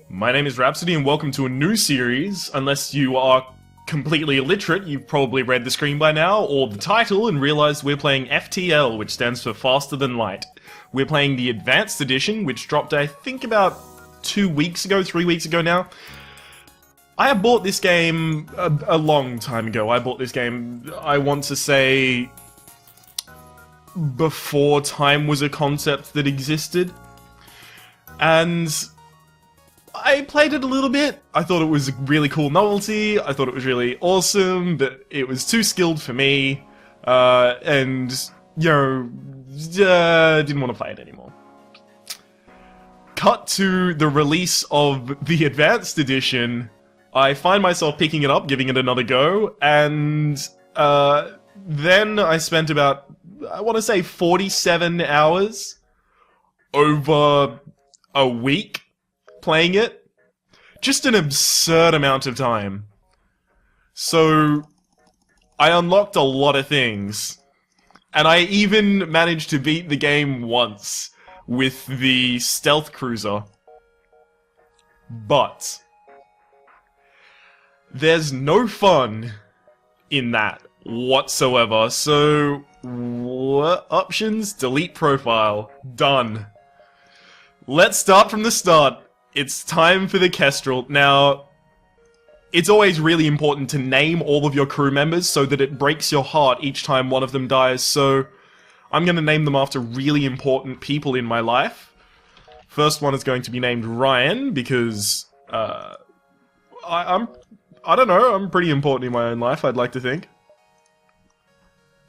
My name is Rhapsody and welcome to a new series. Unless you are completely illiterate, you've probably read the screen by now, or the title, and realised we're playing FTL, which stands for Faster Than Light. We're playing the Advanced Edition, which dropped I think about 3 weeks ago now. I bought this game a long time ago. I bought this game, I want to say, before time was a concept that existed. And I played it a little bit. I thought it was a really cool novelty. I thought it was really awesome, but it was too skilled for me. And, you know, didn't want to play it anymore. Cut to the release of the Advanced Edition. I find myself picking it up, giving it another go, and then I spent about, I want to say 47 hours over a week playing it. Just an absurd amount of time. So, I unlocked a lot of things. And I even managed to beat the game once with the stealth cruiser. But there's no fun in that whatsoever. So, what options? Delete profile. Done. Let's start from the start. It's time for the Kestrel. Now, it's always really important to name all of your crew members so that it breaks your heart each time one of them dies. So, I'm going to name them after really important people in my life. First one is going to be named Ryan because, I don't know, I'm pretty important in my own life, I'd like to think.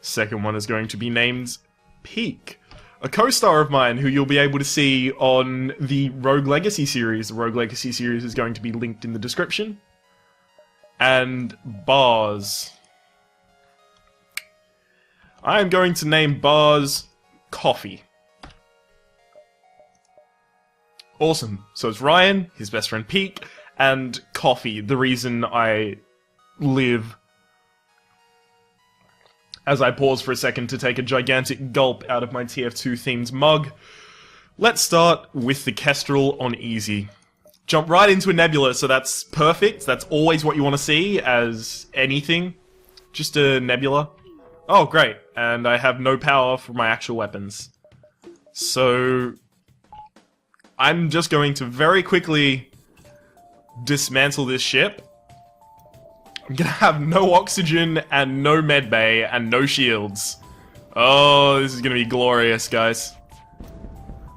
Second one is going to be named Peak, a co-star of mine who you'll be able to see on the Rogue Legacy series. The Rogue Legacy series is going to be linked in the description. And Bars. I am going to name Bars Coffee. Awesome. So it's Ryan, his best friend Peak, and Coffee, the reason I live. As I pause for a second to take a gigantic gulp out of my TF2 themed mug, let's start with the Kestrel on easy. Jump right into a nebula, so that's perfect. That's always what you want to see as anything. Just a nebula. Oh, great. And I have no power for my actual weapons. So I'm just going to very quickly dismantle this ship. I'm gonna have no oxygen and no medbay and no shields. Oh, this is gonna be glorious, guys.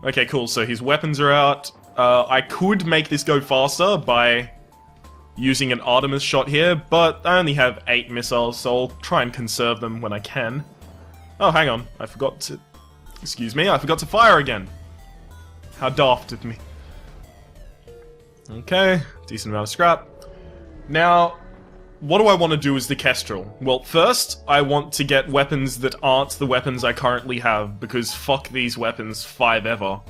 Okay, cool. So his weapons are out. I could make this go faster by using an Artemis shot here, but I only have 8 missiles, so I'll try and conserve them when I can. Oh, hang on. I forgot to... Excuse me, I forgot to fire again. How daft of me. Okay, decent amount of scrap. Now, what do I want to do as the Kestrel? Well, first, I want to get weapons that aren't the weapons I currently have, because fuck these weapons 5-ever.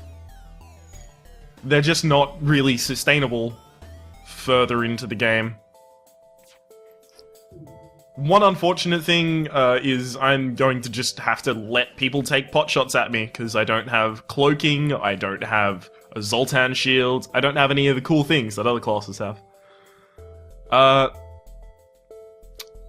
They're just not really sustainable further into the game. One unfortunate thing is I'm going to just have to let people take potshots at me, because I don't have cloaking, I don't have a Zoltan shield, I don't have any of the cool things that other classes have.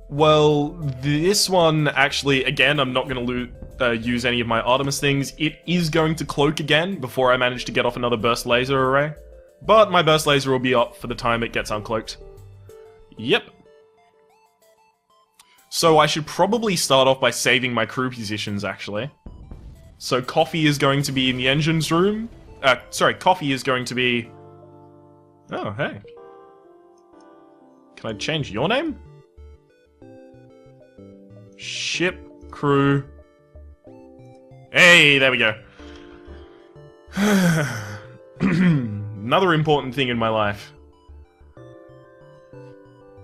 Well, this one, actually, again, I'm not going to use any of my Artemis things. It is going to cloak again before I manage to get off another burst laser array. But my burst laser will be up for the time it gets uncloaked. Yep. So I should probably start off by saving my crew positions, actually. So Coffee is going to be in the engines room. Sorry, Coffee is going to be... Oh, hey. Can I change your name? Ship crew. Hey, there we go. Another important thing in my life.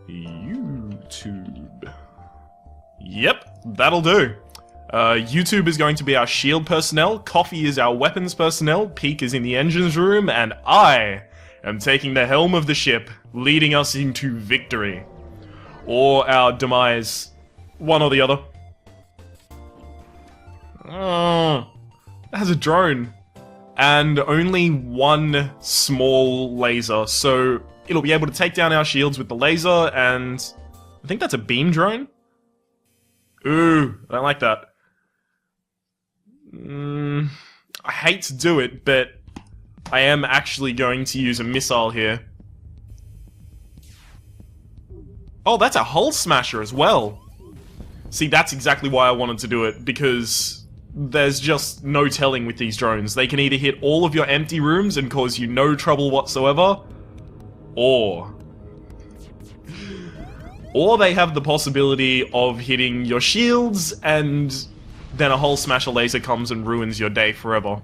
YouTube. Yep, that'll do. YouTube is going to be our shield personnel, Coffee is our weapons personnel, Peak is in the engines room, and I am taking the helm of the ship, leading us into victory. Or our demise. One or the other. Oh, it has a drone. and only one small laser, so it'll be able to take down our shields with the laser, and I think that's a beam drone? Ooh, I don't like that. I hate to do it, but I am actually going to use a missile here. Oh, that's a hull smasher as well. See, that's exactly why I wanted to do it, because there's just no telling with these drones. They can either hit all of your empty rooms and cause you no trouble whatsoever, or they have the possibility of hitting your shields, and then a hull smasher laser comes and ruins your day forever.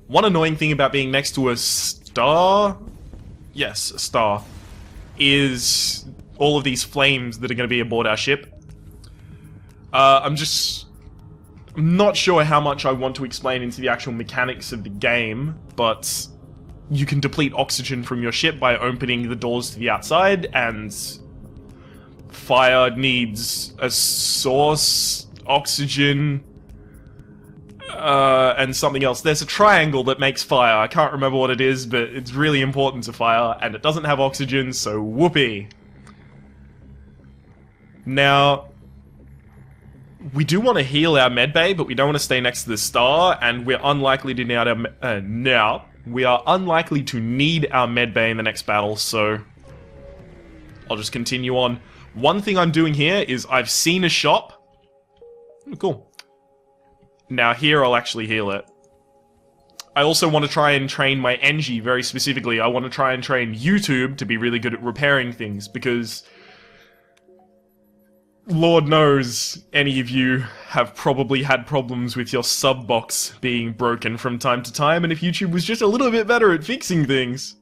One annoying thing about being next to a star... yes, a star, is all of these flames that are going to be aboard our ship. I'm not sure how much I want to explain into the actual mechanics of the game, but you can deplete oxygen from your ship by opening the doors to the outside, and fire needs a source, oxygen, and something else. There's a triangle that makes fire. I can't remember what it is, but it's really important to fire, and it doesn't have oxygen, so whoopee. Now, we do want to heal our medbay, but we don't want to stay next to the star, and we're unlikely to we are unlikely to need our medbay in the next battle, so I'll just continue on. One thing I'm doing here is I've seen a shop. Oh, cool. Now here I'll actually heal it. I also want to try and train my Engie very specifically. I want to try and train YouTube to be really good at repairing things, because Lord knows any of you have probably had problems with your sub box being broken from time to time, and if YouTube was just a little bit better at fixing things,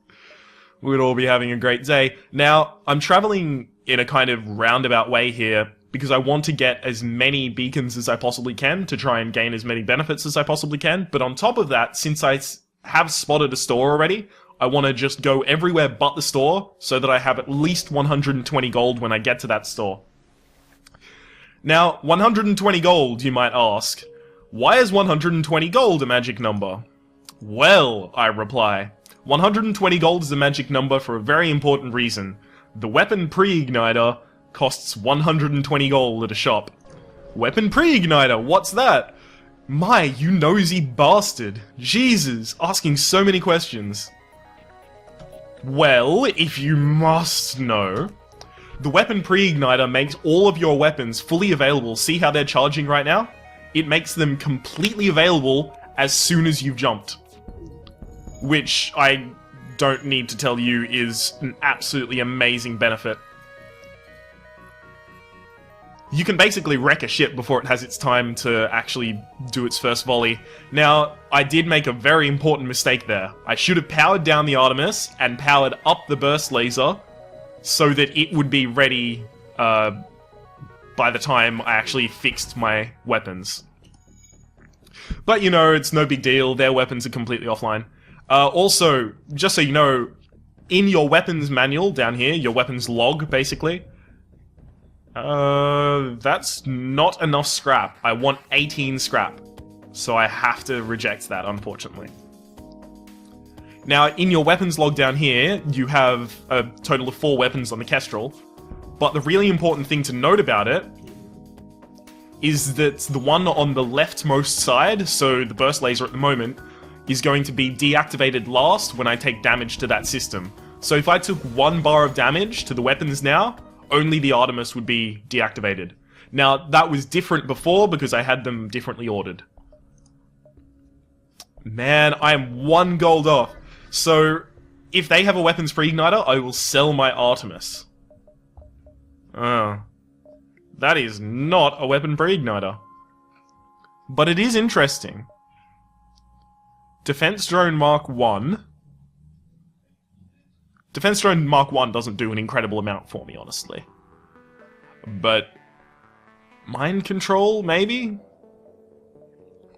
we'd all be having a great day. Now, I'm traveling in a kind of roundabout way here, because I want to get as many beacons as I possibly can to try and gain as many benefits as I possibly can, but on top of that, since I have spotted a store already, I want to just go everywhere but the store, so that I have at least 120 gold when I get to that store. Now, 120 gold, you might ask. Why is 120 gold a magic number? Well, I reply, 120 gold is a magic number for a very important reason. The weapon pre-igniter costs 120 gold at a shop. Weapon pre-igniter, what's that? My, you nosy bastard. Jesus, asking so many questions. Well, if you must know, the weapon pre-igniter makes all of your weapons fully available. See how they're charging right now? It makes them completely available as soon as you've jumped. Which I don't need to tell you is an absolutely amazing benefit. You can basically wreck a ship before it has its time to actually do its first volley. Now, I did make a very important mistake there. I should have powered down the Artemis and powered up the burst laser so that it would be ready by the time I actually fixed my weapons. But you know, it's no big deal, their weapons are completely offline. Also, just so you know, in your weapons manual down here, your weapons log, basically, that's not enough scrap. I want 18 scrap. So I have to reject that, unfortunately. Now, in your weapons log down here, you have a total of 4 weapons on the Kestrel. But the really important thing to note about it is that the one on the leftmost side, so the burst laser at the moment, is going to be deactivated last when I take damage to that system. So if I took 1 bar of damage to the weapons now, only the Artemis would be deactivated. Now, that was different before because I had them differently ordered. Man, I am 1 gold off. So, if they have a weapons pre-igniter, I will sell my Artemis. Oh. That is not a weapon pre-igniter. But it is interesting. Defense Drone Mark 1. Defense Drone Mark 1 doesn't do an incredible amount for me, honestly. But mind control, maybe?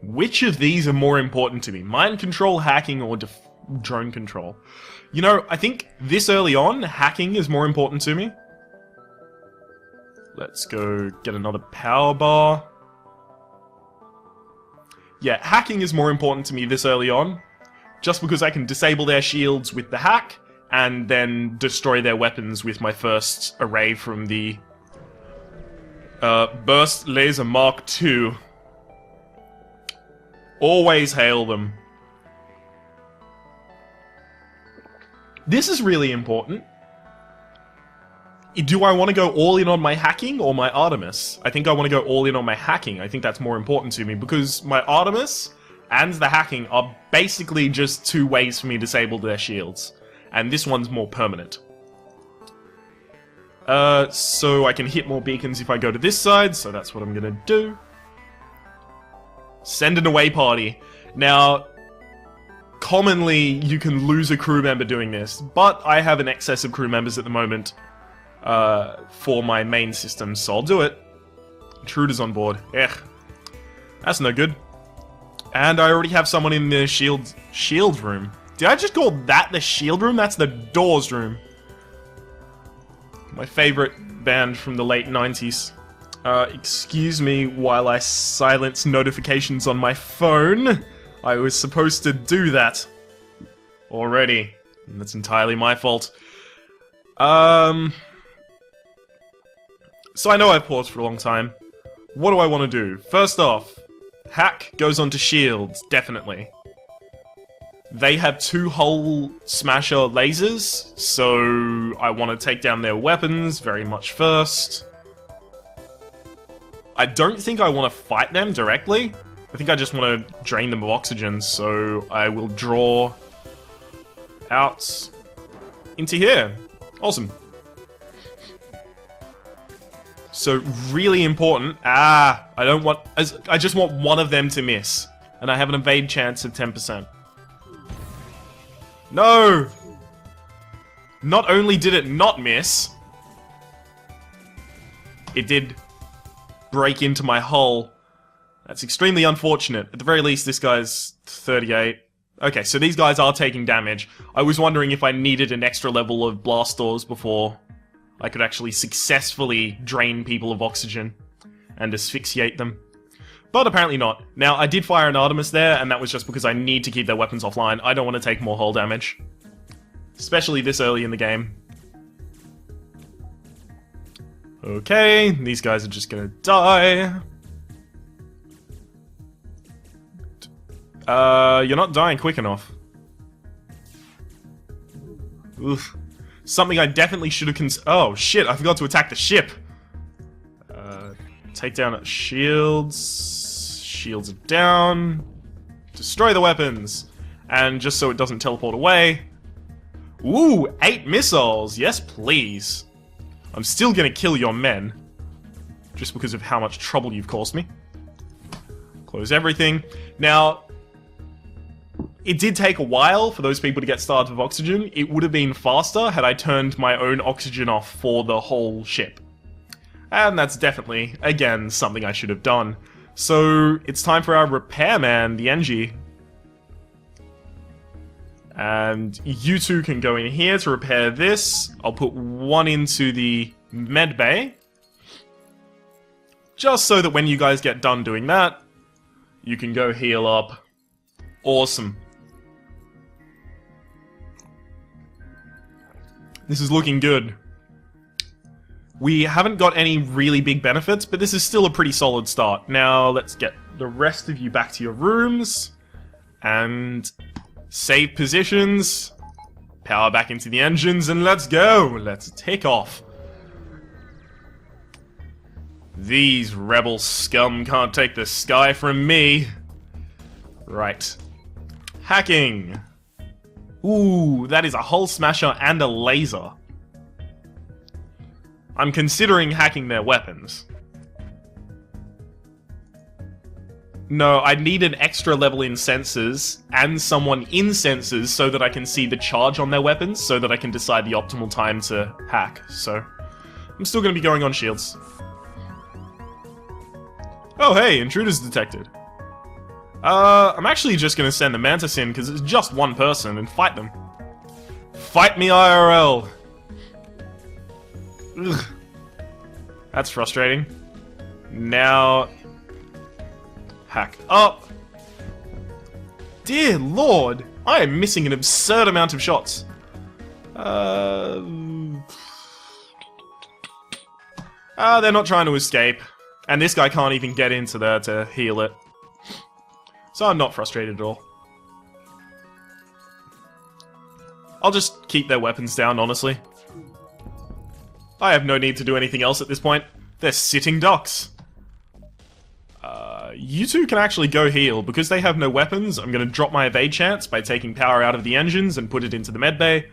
Which of these are more important to me? Mind control, hacking, or drone control? You know, I think this early on, hacking is more important to me. Let's go get another power bar. Yeah, hacking is more important to me this early on, just because I can disable their shields with the hack, and then destroy their weapons with my first array from the Burst Laser Mark II. Always hail them. This is really important. Do I want to go all in on my hacking or my Artemis? I think I want to go all in on my hacking. I think that's more important to me because my Artemis and the hacking are basically just two ways for me to disable their shields. And this one's more permanent. So I can hit more beacons if I go to this side, so that's what I'm gonna do. Send an away party. Now, commonly you can lose a crew member doing this, but I have an excess of crew members at the moment for my main system, so I'll do it. Intruders on board. That's no good. And I already have someone in the shield room. Did I just call that the shield room? That's the doors room. My favorite band from the late 90s. Excuse me while I silence notifications on my phone. I was supposed to do that already. And that's entirely my fault. So I know I've paused for a long time. What do I want to do? First off, hack goes onto shields, definitely. They have 2 hull smasher lasers, so I want to take down their weapons very much first. I don't think I want to fight them directly. I think I just want to drain them of oxygen, so I will draw out into here. Awesome. So, really important. I don't want... I just want one of them to miss. And I have an evade chance of 10%. No! Not only did it not miss, it did break into my hull. That's extremely unfortunate. At the very least, this guy's 38. Okay, so these guys are taking damage. I was wondering if I needed an extra level of blast doors before I could actually successfully drain people of oxygen and asphyxiate them. But apparently not. Now, I did fire an Artemis there, and that was just because I need to keep their weapons offline. I don't want to take more hull damage. Especially this early in the game. Okay, these guys are just gonna die. You're not dying quick enough. Oof. Something I definitely should have oh, shit, I forgot to attack the ship! Take down shields. Shields are down. Destroy the weapons. And just so it doesn't teleport away. Ooh, 8 missiles! Yes, please. I'm still gonna kill your men. Just because of how much trouble you've caused me. Close everything. Now, it did take a while for those people to get starved of oxygen. It would have been faster had I turned my own oxygen off for the whole ship. And that's definitely, again, something I should have done. So, it's time for our repairman, the Engie. And you two can go in here to repair this. I'll put one into the med bay. Just so that when you guys get done doing that, you can go heal up. Awesome. This is looking good. We haven't got any really big benefits, but this is still a pretty solid start. Now, let's get the rest of you back to your rooms. And save positions. Power back into the engines, and let's go! Let's take off. These rebel scum can't take the sky from me. Right. Hacking. Ooh, that is a hull smasher and a laser. I'm considering hacking their weapons. No, I need an extra level in sensors and someone in sensors so that I can see the charge on their weapons so that I can decide the optimal time to hack. So, I'm still going to be going on shields. Oh hey, intruders detected. I'm actually just gonna send the Mantis in because it's just one person and fight them. Fight me IRL! Ugh. That's frustrating. Now... hack up. Dear Lord! I am missing an absurd amount of shots. They're not trying to escape. And this guy can't even get into there to heal it. So I'm not frustrated at all. I'll just keep their weapons down, honestly. I have no need to do anything else at this point. They're sitting ducks. You two can actually go heal. Because they have no weapons, I'm going to drop my evade chance by taking power out of the engines and put it into the medbay.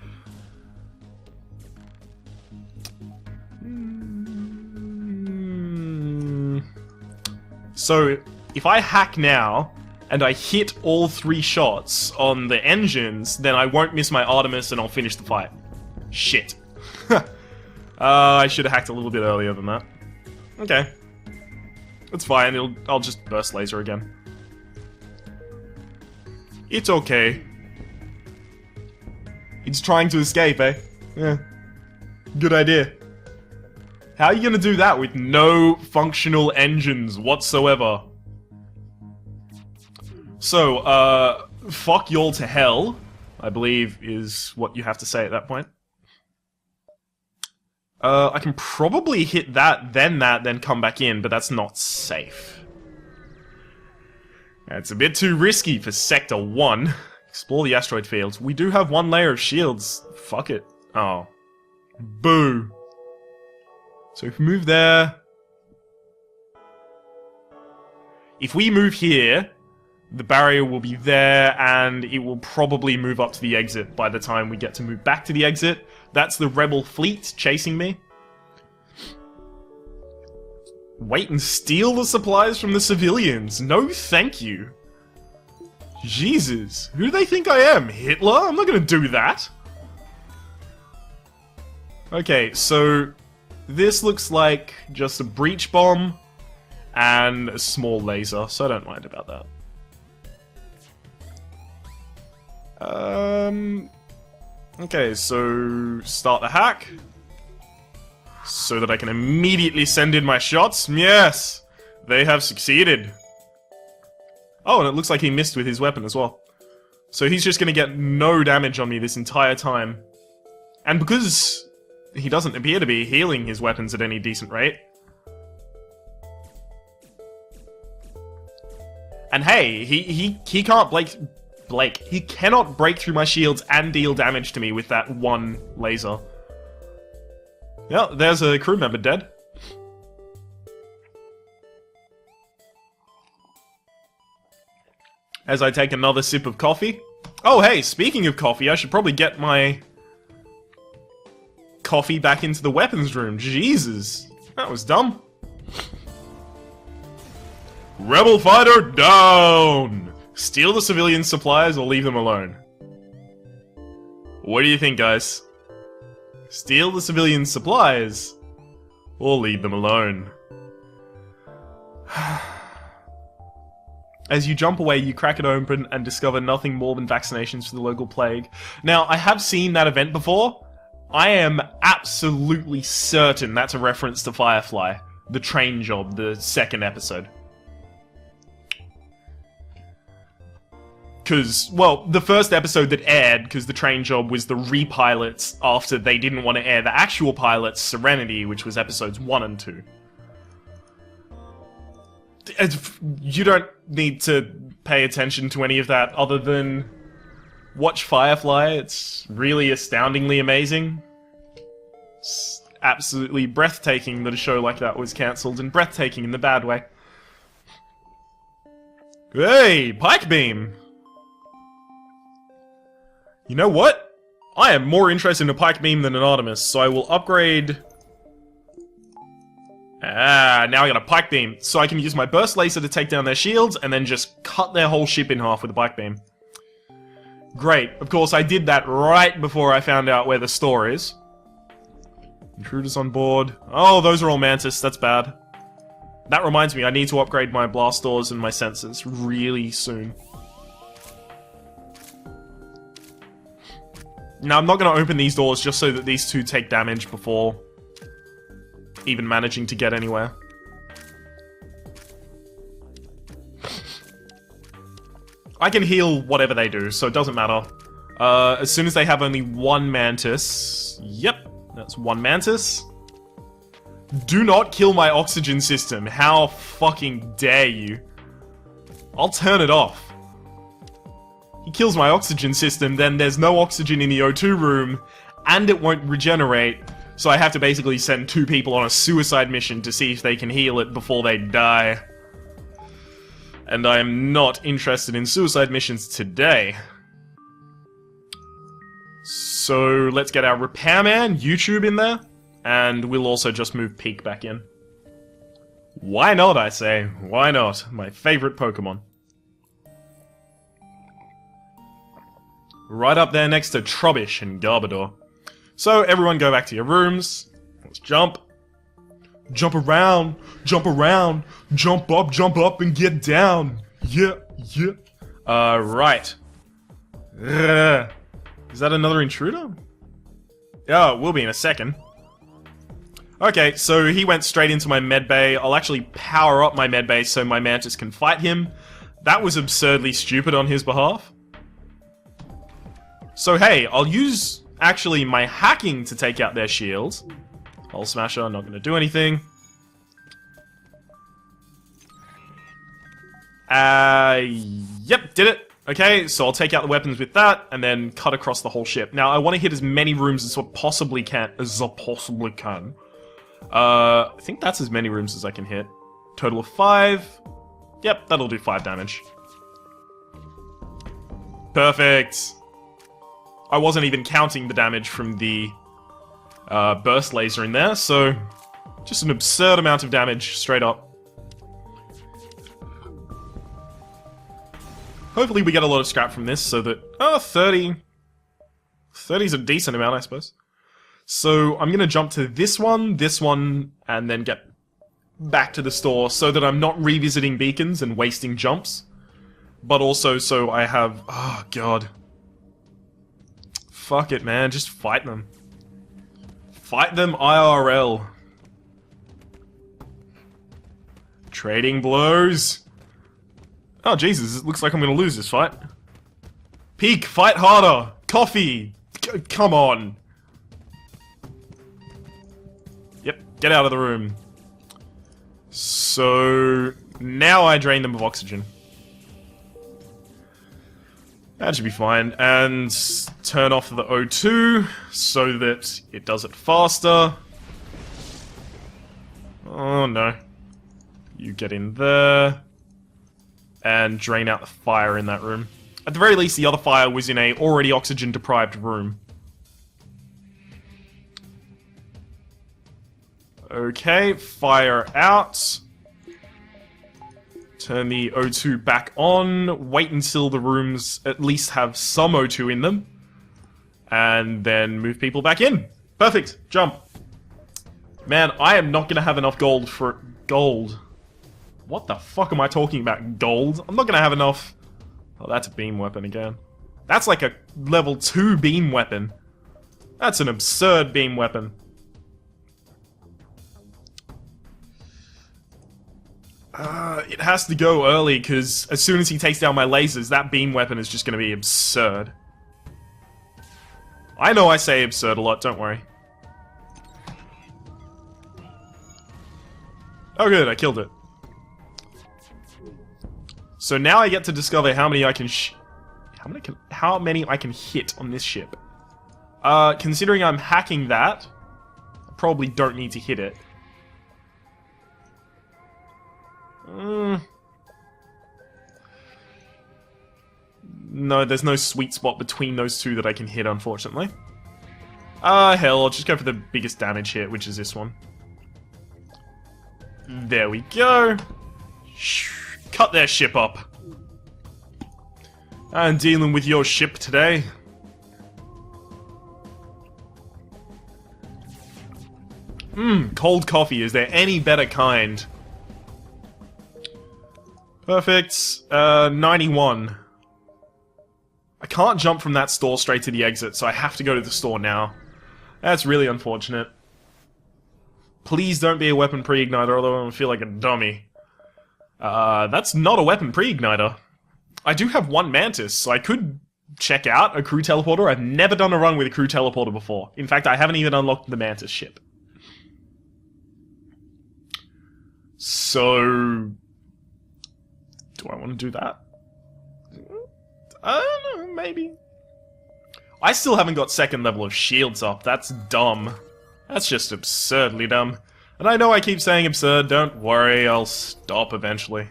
So, if I hack now, and I hit all 3 shots on the engines, then I won't miss my Artemis and I'll finish the fight. Shit. I should have hacked a little bit earlier than that. Okay. It's fine, I'll just burst laser again. It's okay. It's trying to escape, eh? Yeah. Good idea. How are you gonna do that with no functional engines whatsoever? So, fuck y'all to hell, I believe is what you have to say at that point. I can probably hit that, then come back in, but that's not safe. It's a bit too risky for Sector 1. Explore the asteroid fields. We do have 1 layer of shields. Fuck it. Oh. Boo. So if we move there... If we move here, the barrier will be there, and it will probably move up to the exit by the time we get to move back to the exit. That's the rebel fleet chasing me. Wait and steal the supplies from the civilians. No, thank you. Jesus. Who do they think I am? Hitler? I'm not gonna do that. Okay, so... this looks like just a breach bomb and a small laser, so I don't mind about that. Okay, so start the hack. So that I can immediately send in my shots. Yes! They have succeeded. Oh, and it looks like he missed with his weapon as well. So he's just gonna get no damage on me this entire time. And because he doesn't appear to be healing his weapons at any decent rate. And hey, he can't he cannot break through my shields and deal damage to me with that 1 laser. Yeah, there's a crew member dead. As I take another sip of coffee. Oh hey, speaking of coffee, I should probably get my coffee back into the weapons room. Jesus, that was dumb. Rebel fighter down! Steal the civilian supplies or leave them alone. What do you think, guys? Steal the civilian supplies or leave them alone. As you jump away, you crack it open and discover nothing more than vaccinations for the local plague. Now, I have seen that event before. I am absolutely certain that's a reference to Firefly, the train job, the 2nd episode. Because, well, the first episode that aired, because the train job was the repilots after they didn't want to air the actual pilots, Serenity, which was episodes 1 and 2. You don't need to pay attention to any of that other than watch Firefly. It's really astoundingly amazing. It's absolutely breathtaking that a show like that was cancelled, and breathtaking in the bad way. Hey, Pike Beam! You know what? I am more interested in a Pike Beam than an Artemis, so I will upgrade... now I got a Pike Beam, so I can use my Burst Laser to take down their shields, and then just cut their whole ship in half with a Pike Beam. Great. Of course, I did that right before I found out where the store is. Intruders on board. Oh, those are all Mantis, that's bad. That reminds me, I need to upgrade my blast doors and my sensors really soon. Now, I'm not going to open these doors just so that these two take damage before even managing to get anywhere. I can heal whatever they do, so it doesn't matter. As soon as they have only one mantis... Yep, that's one mantis. Do not kill my oxygen system. How fucking dare you? I'll turn it off. He kills my oxygen system, then there's no oxygen in the O2 room, and it won't regenerate, so I have to basically send 2 people on a suicide mission to see if they can heal it before they die. And I am not interested in suicide missions today. So let's get our repairman, YouTube, in there, and we'll also just move Peak back in. Why not, I say? Why not? My favorite Pokemon. Right up there next to Trubbish and Garbodor. So everyone go back to your rooms. Let's jump. Jump around, jump up and get down. Yeah, yeah. Right. Is that another intruder? Oh, it will be in a second. Okay, so he went straight into my medbay. I'll actually power up my medbay so my Mantis can fight him. That was absurdly stupid on his behalf. So hey, I'll use, actually, my hacking to take out their shields. Hull Smasher, not gonna do anything. Yep, did it. Okay, so I'll take out the weapons with that, and then cut across the whole ship. Now, I want to hit as many rooms as I possibly can. I think that's as many rooms as I can hit. Total of 5. Yep, that'll do 5 damage. Perfect. I wasn't even counting the damage from the burst laser in there, so just an absurd amount of damage straight up. Hopefully we get a lot of scrap from this so that... Oh, 30. 30's a decent amount, I suppose. So I'm going to jump to this one, and then get back to the store so that I'm not revisiting beacons and wasting jumps. But also so I have... Oh, God. Fuck it, man. Just fight them. Fight them IRL. Trading blows. Oh, Jesus. It looks like I'm going to lose this fight. Peak, fight harder. Coffee. Come on. Yep, get out of the room. So, now I drain them of oxygen. That should be fine. And turn off the O2 so that it does it faster. Oh no. You get in there. And drain out the fire in that room. At the very least, the other fire was in a already oxygen-deprived room. Okay, fire out. Turn the O2 back on. Wait until the rooms at least have some O2 in them. And then move people back in. Perfect. Jump. Man, I am not going to have enough gold for... Gold. What the fuck am I talking about? Gold? I'm not going to have enough... Oh, that's a beam weapon again. That's like a level 2 beam weapon. That's an absurd beam weapon. It has to go early, because as soon as he takes down my lasers, that beam weapon is just going to be absurd. I know I say absurd a lot, don't worry. Oh good, I killed it. So now I get to discover how many I can how many I can hit on this ship. Considering I'm hacking that, I probably don't need to hit it. No, there's no sweet spot between those two that I can hit, unfortunately. Hell, I'll just go for the biggest damage hit, which is this one. There we go. Cut their ship up. I'm dealing with your ship today. Cold coffee. Is there any better kind? Perfect. 91. I can't jump from that store straight to the exit, so I have to go to the store now. That's really unfortunate. Please don't be a weapon pre-igniter, although I feel like a dummy. That's not a weapon pre-igniter. I do have one Mantis, so I could check out a crew teleporter. I've never done a run with a crew teleporter before. In fact, I haven't even unlocked the Mantis ship. So... do I want to do that? I don't know, maybe. I still haven't got second level of shields up. That's dumb. That's just absurdly dumb. And I know I keep saying absurd, don't worry, I'll stop eventually.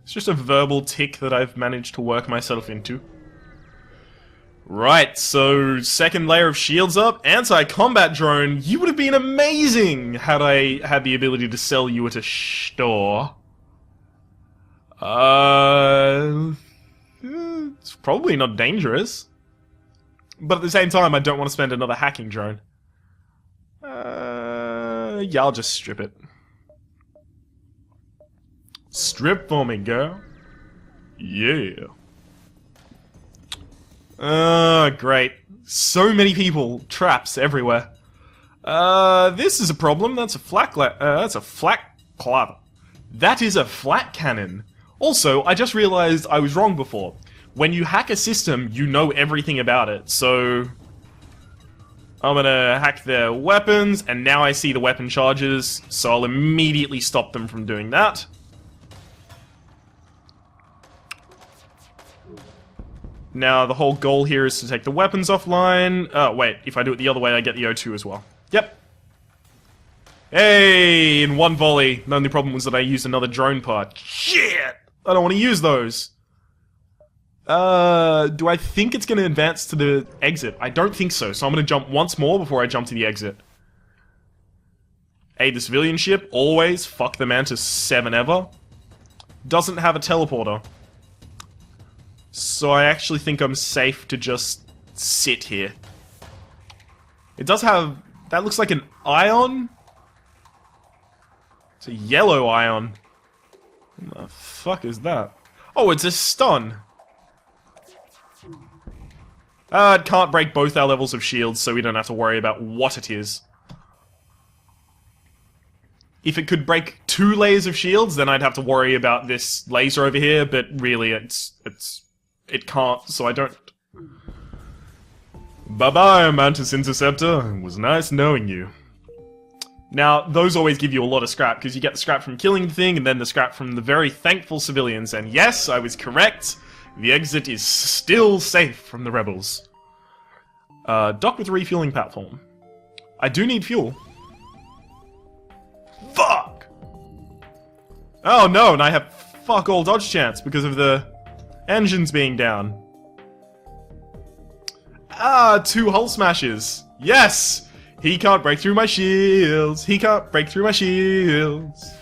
It's just a verbal tick that I've managed to work myself into. Right, so second layer of shields up, anti-combat drone. You would have been amazing had I had the ability to sell you at a store. It's probably not dangerous. But at the same time, I don't want to spend another hacking drone. Yeah, I'll just strip it. Strip for me, girl. Yeah. Great. So many people. Traps everywhere. This is a problem. That's a flak club. That is a flat cannon. Also, I just realized I was wrong before. When you hack a system, you know everything about it, so... I'm gonna hack their weapons, and now I see the weapon charges, so I'll immediately stop them from doing that. Now, the whole goal here is to take the weapons offline. Oh, wait, if I do it the other way, I get the O2 as well. Yep. Hey, in one volley. The only problem was that I used another drone part. Shit! I don't want to use those. Do I think it's going to advance to the exit? I don't think so, so I'm going to jump once more before I jump to the exit. Aid the civilian ship, always. Fuck the Mantis 7 ever. Doesn't have a teleporter. So I actually think I'm safe to just sit here. It does have... that looks like an ion? It's a yellow ion. What the fuck is that? Oh, it's a stun. It can't break both our levels of shields, so we don't have to worry about what it is. If it could break 2 layers of shields, then I'd have to worry about this laser over here, but really it can't, so I don't. Bye-bye, Mantis Interceptor. It was nice knowing you. Now, those always give you a lot of scrap, because you get the scrap from killing the thing, and then the scrap from the very thankful civilians, and yes, I was correct. The exit is still safe from the rebels. Dock with refueling platform. I do need fuel. Fuck! Oh no, and I have fuck all dodge chance because of the engines being down. 2 hull smashes. Yes! He can't break through my shields. He can't break through my shields.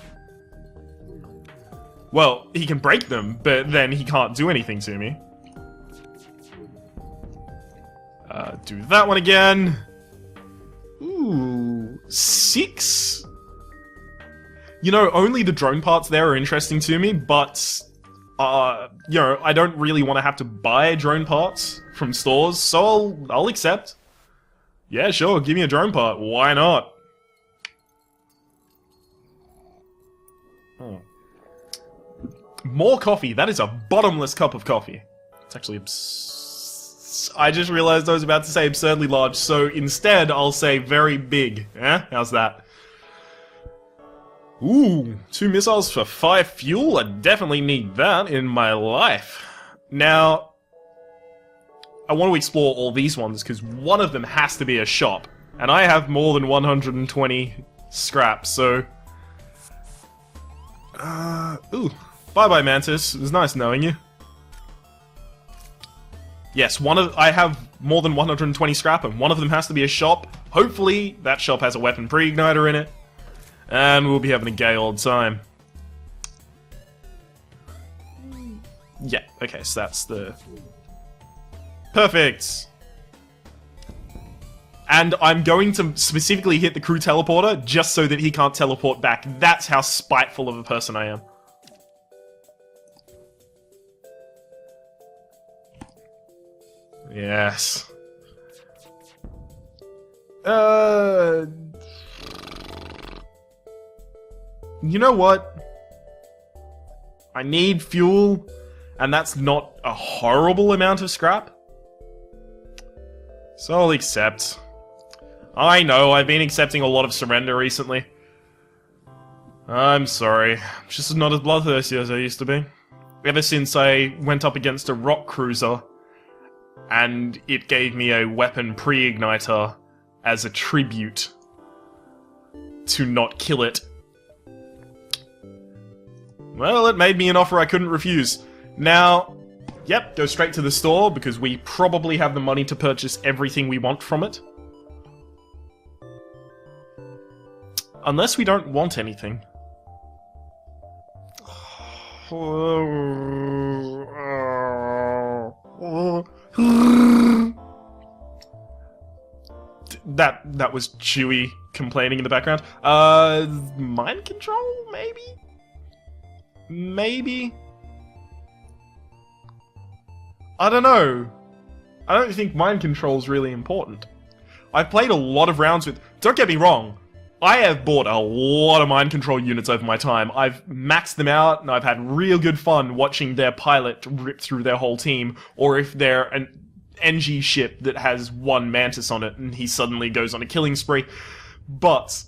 Well, he can break them, but then he can't do anything to me. Do that one again. Ooh, 6? You know, only the drone parts there are interesting to me, but... you know, I don't really want to have to buy drone parts from stores, so I'll accept. Yeah, sure, give me a drone part. Why not? Oh. More coffee. That is a bottomless cup of coffee. It's actually I just realized I was about to say absurdly large, so instead I'll say very big. Eh? How's that? Ooh, 2 missiles for 5 fuel? I definitely need that in my life. Now, I want to explore all these ones, because one of them has to be a shop. And I have more than 120 scrap, so... ooh. Bye-bye, Mantis. It was nice knowing you. Yes, I have more than 120 scrap, and one of them has to be a shop. Hopefully, that shop has a weapon pre-igniter in it. And we'll be having a gay old time. Yeah, okay, so that's the... Perfect! And I'm going to specifically hit the crew teleporter, just so that he can't teleport back. That's how spiteful of a person I am. Yes. You know what? I need fuel, And that's not a horrible amount of scrap. So I'll accept. I know, I've been accepting a lot of surrender recently. I'm sorry. I'm just not as bloodthirsty as I used to be. Ever since I went up against a rock cruiser, and it gave me a weapon pre-igniter as a tribute to not kill it. Well, it made me an offer I couldn't refuse. Now, yep, go straight to the store, because we probably have the money to purchase everything we want from it. Unless we don't want anything. That was Chewie complaining in the background. Mind control, maybe? Maybe? I don't know. I don't think mind control is really important. I've played a lot of rounds with... Don't get me wrong. I have bought a lot of mind control units over my time. I've maxed them out, and I've had real good fun watching their pilot rip through their whole team, or if they're an NG ship that has one Mantis on it, and he suddenly goes on a killing spree. But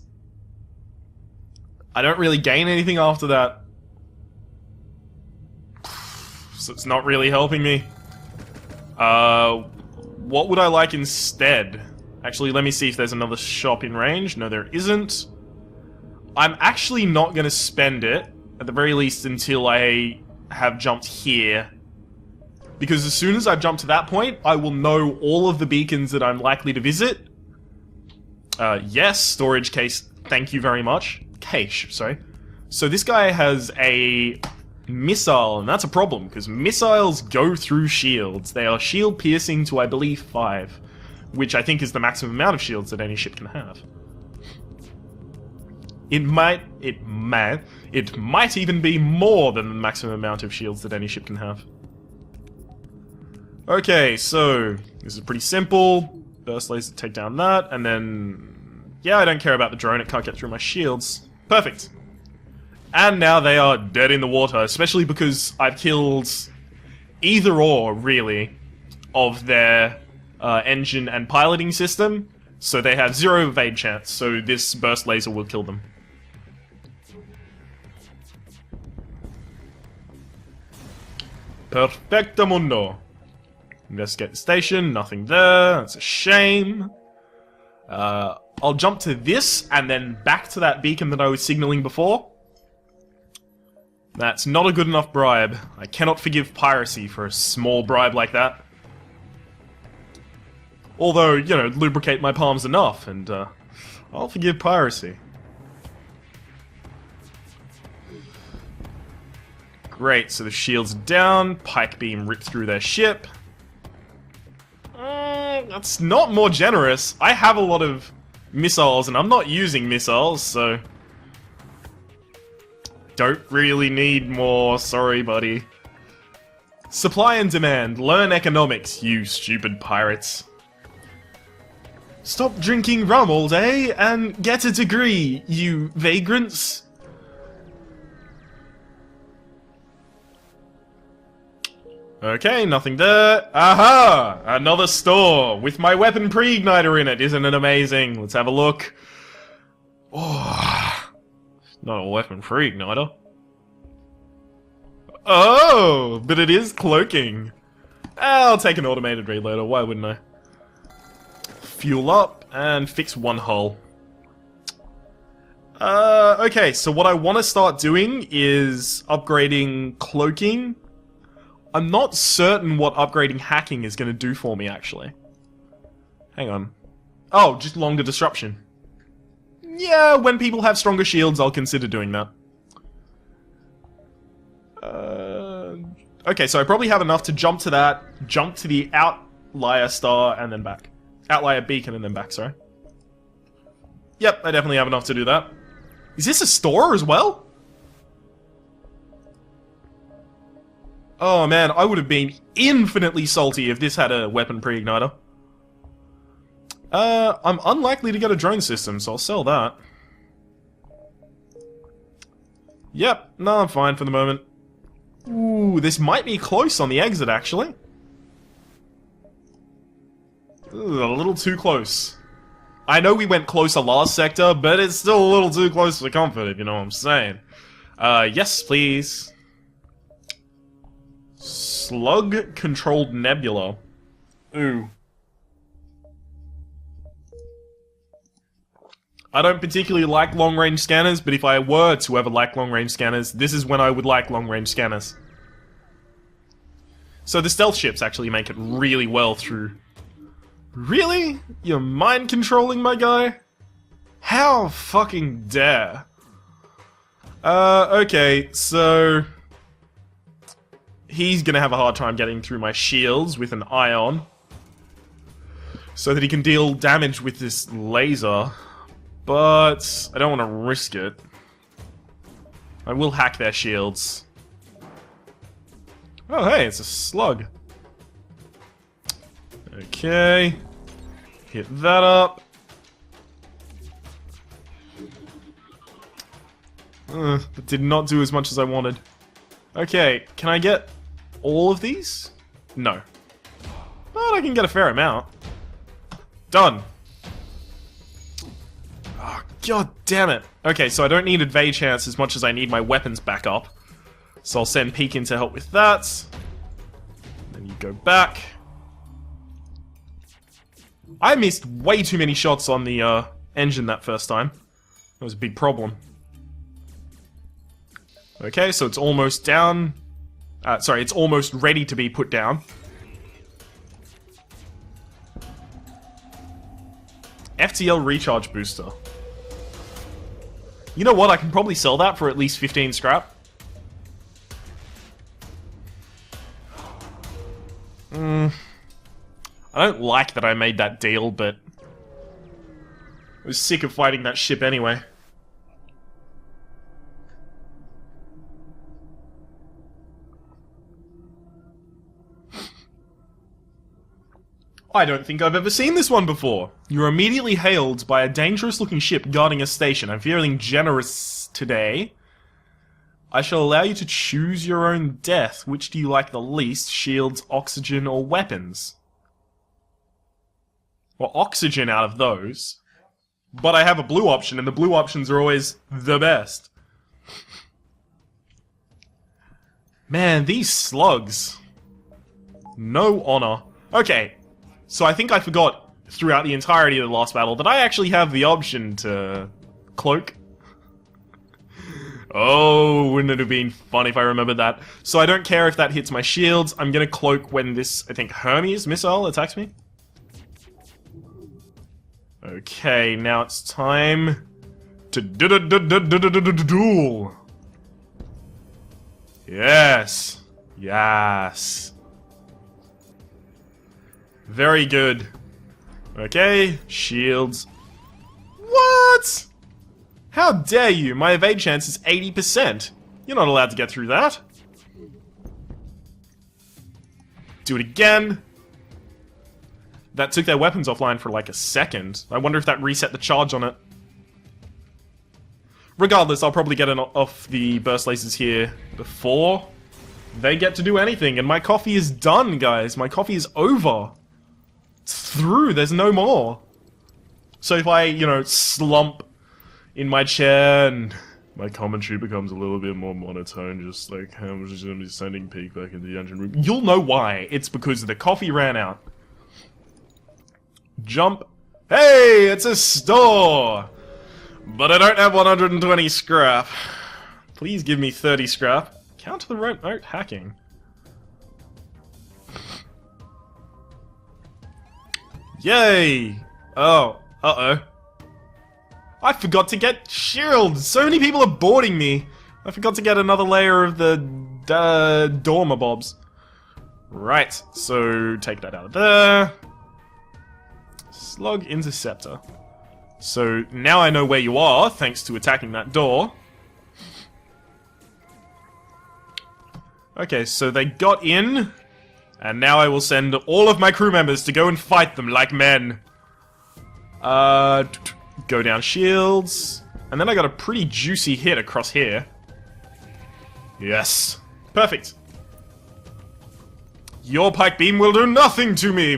I don't really gain anything after that. So it's not really helping me. What would I like instead? Actually, let me see if there's another shop in range. No, there isn't. I'm actually not going to spend it, at the very least until I have jumped here. Because as soon as I've jumped to that point, I will know all of the beacons that I'm likely to visit. Yes, storage case, thank you very much. Cache, sorry. So this guy has a missile, and that's a problem, because missiles go through shields. They are shield piercing to, I believe, 5. Which I think is the maximum amount of shields that any ship can have. It might even be more than the maximum amount of shields that any ship can have. Okay, so this is pretty simple. Burst laser, take down that, and then... Yeah, I don't care about the drone, it can't get through my shields. Perfect. And now they are dead in the water, especially because I've killed either or, really, of their... engine and piloting system, so they have 0 evade chance, so this burst laser will kill them. Perfectamundo. Investigate the station, nothing there, that's a shame. I'll jump to this, and then back to that beacon that I was signaling before. That's not a good enough bribe. I cannot forgive piracy for a small bribe like that. Although, you know, lubricate my palms enough, and I'll forgive piracy. Great, so the shields are down, pike beam ripped through their ship. That's not more generous. I have a lot of missiles, and I'm not using missiles, so... Don't really need more, sorry buddy. Supply and demand, learn economics, you stupid pirates. Stop drinking rum all day and get a degree, you vagrants. Okay, nothing there. Aha! Another store with my weapon pre-igniter in it. Isn't it amazing? Let's have a look. Oh, not a weapon pre-igniter. Oh, but it is cloaking. I'll take an automated reloader, why wouldn't I? Fuel up, and fix one hull. Okay, so what I want to start doing is upgrading cloaking. I'm not certain what upgrading hacking is going to do for me, actually. Hang on. Oh, just longer disruption. Yeah, when people have stronger shields, I'll consider doing that. Okay, so I probably have enough to jump to that, jump to the outlier star, and then back. Outlier beacon and then back, sorry. Yep, I definitely have enough to do that. Is this a store as well? Oh man, I would have been infinitely salty if this had a weapon pre-igniter. I'm unlikely to get a drone system, so I'll sell that. Yep, no, I'm fine for the moment. Ooh, this might be close on the exit, actually. Ooh, a little too close. I know we went closer last sector, but it's still a little too close for comfort, if you know what I'm saying. Yes, please. Slug-controlled nebula. Ooh. I don't particularly like long-range scanners, but if I were to ever like long-range scanners, this is when I would like long-range scanners. So the stealth ships actually make it really well through... Really? You're mind-controlling my guy? How fucking dare? Okay, so... He's gonna have a hard time getting through my shields with an ion. So that he can deal damage with this laser. But I don't want to risk it. I will hack their shields. Oh hey, it's a slug. Okay. Hit that up. That did not do as much as I wanted. Okay, can I get all of these? No. But I can get a fair amount. Done. Oh, god damn it. Okay, so I don't need evade chance as much as I need my weapons back up. So I'll send Peek in to help with that. Then you go back. I missed way too many shots on the engine that first time. That was a big problem. Okay, so it's almost down. Sorry, it's almost ready to be put down. FTL recharge booster. You know what? I can probably sell that for at least 15 scrap. I don't like that I made that deal, but I was sick of fighting that ship anyway. I don't think I've ever seen this one before. You're immediately hailed by a dangerous-looking ship guarding a station. I'm feeling generous today. I shall allow you to choose your own death. Which do you like the least? Shields, oxygen, or weapons? Well, oxygen out of those. But I have a blue option, and the blue options are always the best. Man, these slugs. No honor. Okay. So I think I forgot throughout the entirety of the last battle that I actually have the option to cloak. Oh, wouldn't it have been fun if I remembered that? So I don't care if that hits my shields. I'm gonna cloak when this, I think, Hermes missile attacks me. Okay, now it's time to duel. Yes. Yes. Very good. Okay, shields. What? How dare you? My evade chance is 80%. You're not allowed to get through that. Do it again. That took their weapons offline for like a second. I wonder if that reset the charge on it. Regardless, I'll probably get off the burst lasers here before they get to do anything. And my coffee is done, guys. My coffee is over. It's through, there's no more. So if I, you know, slump in my chair and my commentary becomes a little bit more monotone, just like how much is going to be sending Peek back into the engine room, you'll know why. It's because the coffee ran out. Jump. Hey, it's a store! But I don't have 120 scrap. Please give me 30 scrap. Counter the remote hacking. Yay! Oh, uh-oh. I forgot to get shields! So many people are boarding me! I forgot to get another layer of the dormer bobs. Right, so take that out of there. Slug interceptor. So now I know where you are, thanks to attacking that door. Okay, so they got in. And now I will send all of my crew members to go and fight them like men. Go down shields. And then I got a pretty juicy hit across here. Yes. Perfect. Your pike beam will do nothing to me!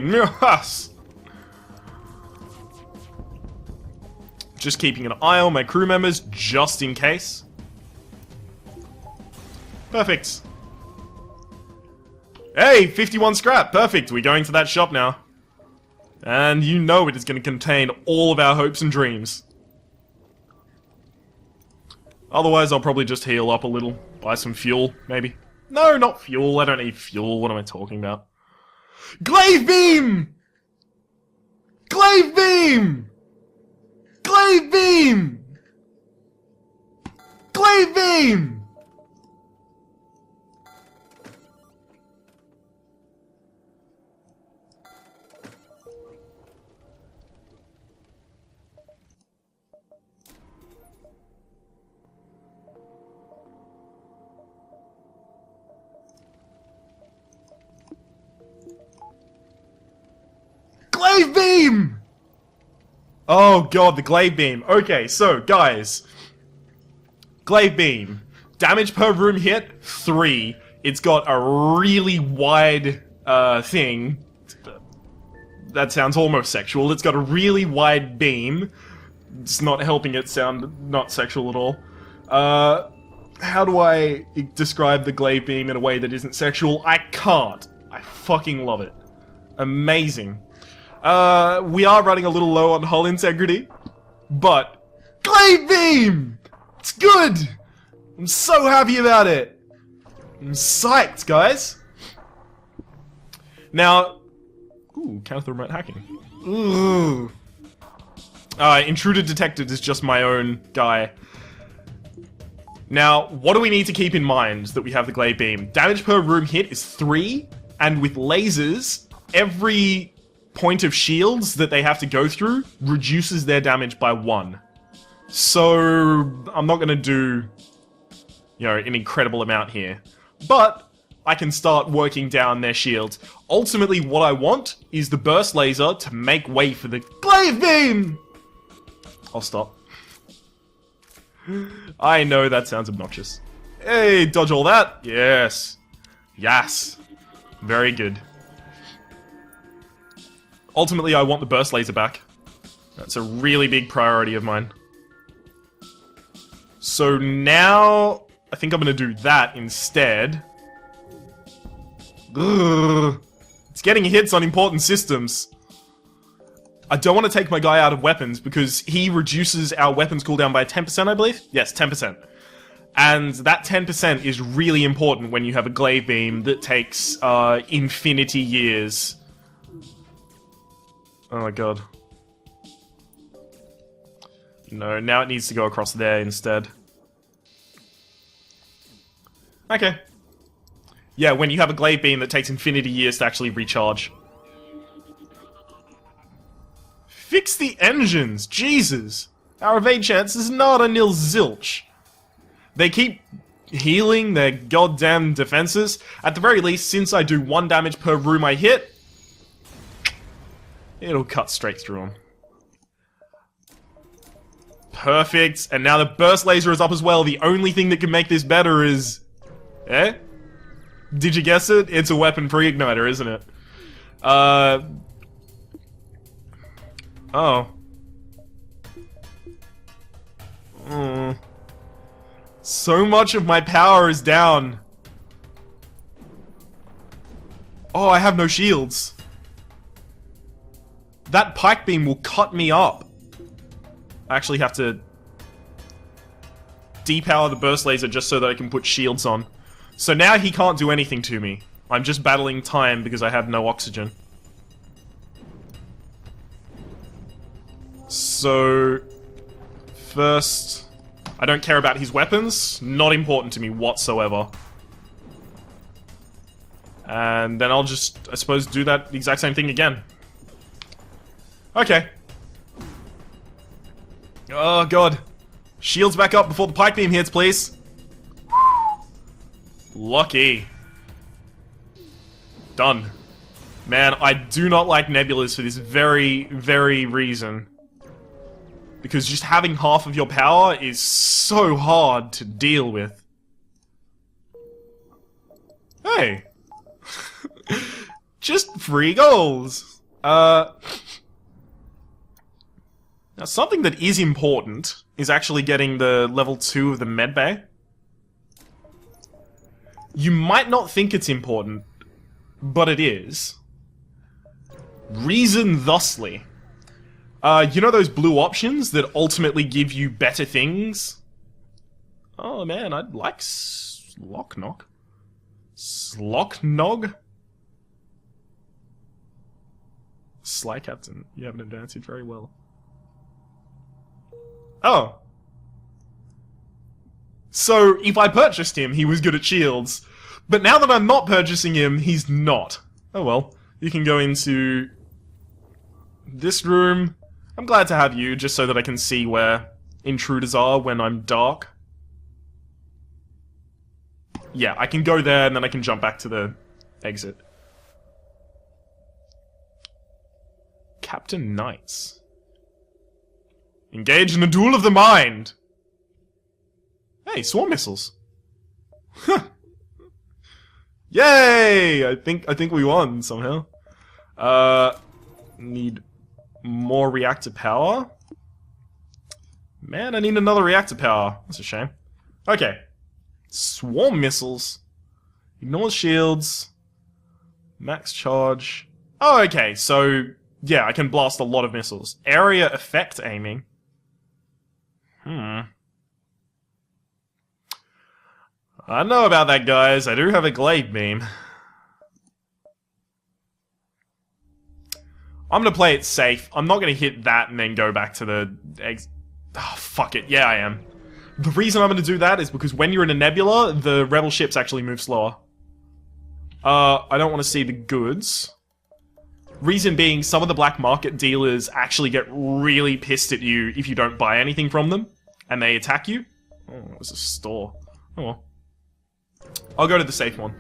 Just keeping an eye on my crew members, just in case. Perfect. Hey, 51 scrap! Perfect, we're going to that shop now. And you know it is going to contain all of our hopes and dreams. Otherwise, I'll probably just heal up a little. Buy some fuel, maybe. No, not fuel. I don't need fuel. What am I talking about? Glaive beam! Glaive beam! Glaive beam! Glaive beam! Glaive beam! Oh god, the glaive beam. Okay, so guys, glaive beam, damage per room hit 3. It's got a really wide thing. That sounds almost sexual. It's got a really wide beam. It's not helping it sound not sexual at all. How do I describe the glaive beam in a way that isn't sexual? I can't. I fucking love it. Amazing. We are running a little low on hull integrity, but Glaive Beam! It's good! I'm so happy about it! I'm psyched, guys! Now... Ooh, counter remote hacking. Ooh. Intruder detected is just my own guy. Now, what do we need to keep in mind that we have the Glaive Beam? Damage per room hit is 3, and with lasers, every point of shields that they have to go through reduces their damage by 1. So, I'm not gonna do, you know, an incredible amount here. But, I can start working down their shields. Ultimately, what I want is the burst laser to make way for the Glaive Beam! I'll stop. I know that sounds obnoxious. Hey, dodge all that? Yes. Yes. Very good. Ultimately, I want the burst laser back. That's a really big priority of mine. So now, I think I'm gonna do that instead. Ugh. It's getting hits on important systems. I don't want to take my guy out of weapons because he reduces our weapons cooldown by 10%, I believe? Yes, 10%. And that 10% is really important when you have a glaive beam that takes infinity years. Oh my god. No, now it needs to go across there instead. Okay. Yeah, when you have a glaive beam that takes infinity years to actually recharge. Fix the engines! Jesus! Our evade chance is not a nil zilch. They keep healing their goddamn defenses. At the very least, since I do 1 damage per room I hit, it'll cut straight through them. Perfect. And now the burst laser is up as well. The only thing that can make this better is... Eh? Did you guess it? It's a weapon pre-igniter, isn't it? Oh. So much of my power is down. Oh, I have no shields. That pike beam will cut me up. I actually have to depower the burst laser just so that I can put shields on. So now he can't do anything to me. I'm just battling time because I have no oxygen. So, first, I don't care about his weapons. Not important to me whatsoever. And then I'll just, I suppose, do that exact same thing again. Okay. Oh, God. Shields back up before the pike beam hits, please. Lucky. Done. Man, I do not like nebulas for this very, very reason. Because just having half of your power is so hard to deal with. Hey! Just 3 goals! Now something that is important is actually getting the level 2 of the medbay. You might not think it's important, but it is. Reason thusly. You know those blue options that ultimately give you better things? Oh man, I'd like Slocknog. Slocknog? Sly Captain, you haven't advanced it very well. Oh. So, if I purchased him, he was good at shields. But now that I'm not purchasing him, he's not. Oh well. You can go into this room. I'm glad to have you, just so that I can see where intruders are when I'm dark. Yeah, I can go there, and then I can jump back to the exit. Captain Knights. Engage in a duel of the mind! Hey, swarm missiles. Yay! I think we won somehow. Need more reactor power. Man, I need another reactor power. That's a shame. Okay. Swarm missiles. Ignore shields. Max charge. Oh, okay, so yeah, I can blast a lot of missiles. Area effect aiming. I don't know about that, guys. I do have a Glaive beam. I'm gonna play it safe. I'm not gonna hit that and then go back to the oh, fuck it. Yeah, I am. The reason I'm gonna do that is because when you're in a nebula, the rebel ships actually move slower. I don't want to see the goods. Reason being, some of the black market dealers actually get really pissed at you if you don't buy anything from them, and they attack you. Oh, it was a store. Oh well. I'll go to the safe one.